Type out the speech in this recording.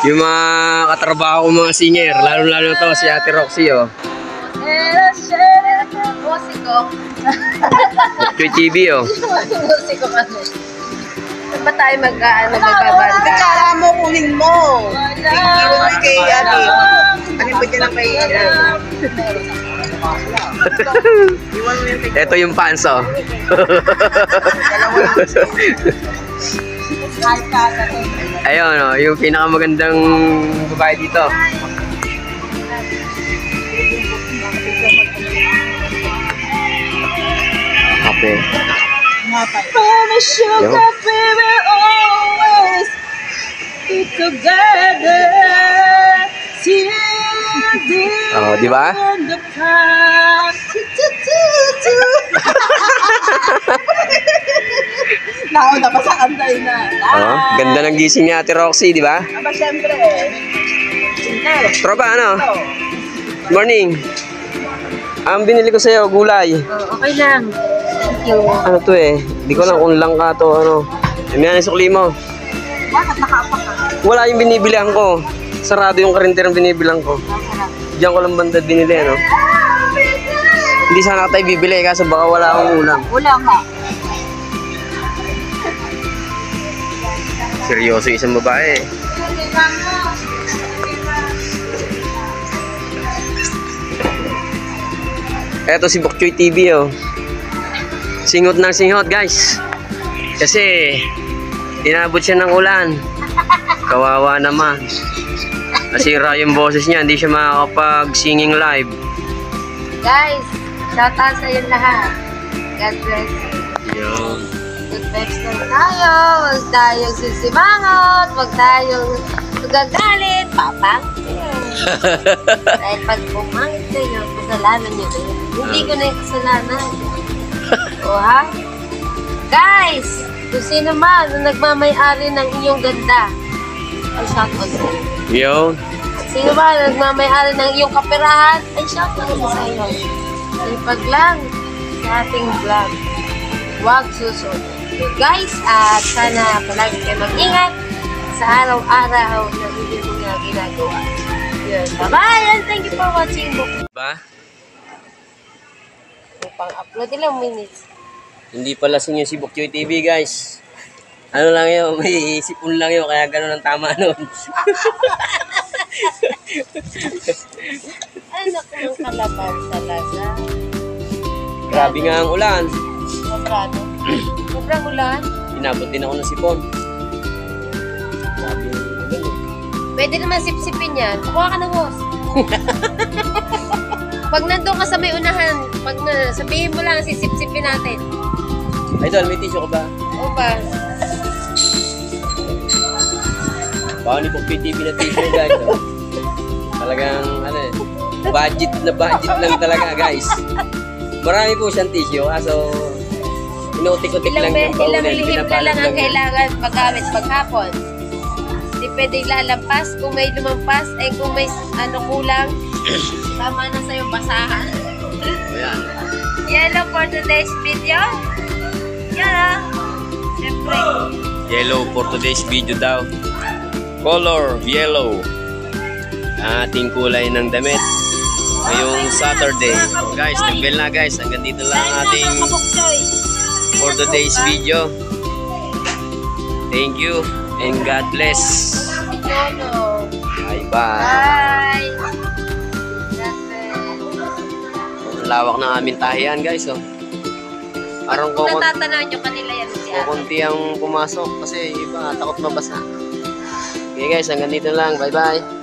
Yung mga katrabaho ko mga singer, lalo-lalo to si Ate Roxy, oh. Musiko. Choy TV, oh. Musiko kasi. Saan ba tayo magbabanda? Kala mo, kunin mo. Tingin mo kay Ate. Ano ba dyan ang kay Ito yung pants, oh. Ayun, oh, yung pinakamagandang babae dito. Kape. Promise you that we will always be together. Oh, di ba? Nauna pa sa kantay na. Oh, ganda ng gising ni Ate Roxy, di ba? Aba, syempre. Tropa, ano? Morning. Ang binili ko sa'yo, gulay. Oh, okay lang. Thank you. Ano to eh? Di ko lang kung langka to, ano. Yan yung sukli mo. Bakit nakaapak ka? Wala yung binibilihan ko. Sarado yung karinderang binibilang ko. Diyan ko lang banda binili, ano. Hindi sana tayo bibili, kasi baka wala akong ulam. Wala ka. Seryoso isang babae. Eto si Bokchoy TV, oh. Singot ng singot, guys. Kasi inabot siya ng ulan. Kawawa naman. Nasira yung boses niya, hindi siya makakapag-singing live. Guys, shout out sa inyo lahat. God bless you. Yun. Good vibes lang tayo. Huwag tayong sisimangot. Huwag tayong magagalit. Papangkin. Dahil pag pumangit kayo, kasalanan nyo na yun. Hindi ko na yung kasalanan. O ha? Guys, kung sino man na nagmamayari ng inyong ganda, ay shout out sa inyo. Yun. Sino ba na nagmamayari ng iyong kaperahan, ay shout out sa inyo. Lipag lang sa ating vlog. Huwag susunod. Guys, at sana palagi kayo mag-ingat sa araw-araw na inyong mga ginagawa. Yun. Bye-bye and thank you for watching. Ba? Pang-upload ilang minutes. Hindi pala sinyo si Bokchoy TV, guys. Ano lang yun, may sipon lang yun, kaya gano'n ang tama nun. Anak ng kalaban talaga. Grabe nga ang ulan. Sobrano. Sobrang ulan. Inabot din ako ng sipon. Grabe yung ulan eh. Pwede naman sip-sipin yan. Kuha ka ng hose. Pag nandun ka sa may unahan, pag sabihin mo lang, sisip-sipin natin. Idol, may tissue ka ba? O ba? Baka ni Bokchoy TV na tissue, guys. Oh. Talagang, ano eh, budget lang talaga, guys. Marami po siyang tissue, kaso inutik-utik lang yung paunan. Ilang lihim na lang ang kailangan paggamit paghapon. Hindi pwede lalampas. Kung may lumampas, ay kung may kulang, tama na sa'yo basahan. Ayan. Yellow for today's video. Yan. Siyempre. Yellow for today's video daw. Color yellow. Ating kulay ng damit. Ngayong Saturday. Guys, nag-bell na guys. Hanggang dito lang ating for today's video. Thank you and God bless. Bye-bye. Bye. Ang lawak ng aming tahiyan guys. Oh. Parang kung natatanaw nyo kanila yan siya. kukunti ang pumasok kasi iba takot mabasa. Okay guys, hanggang dito lang. Bye-bye.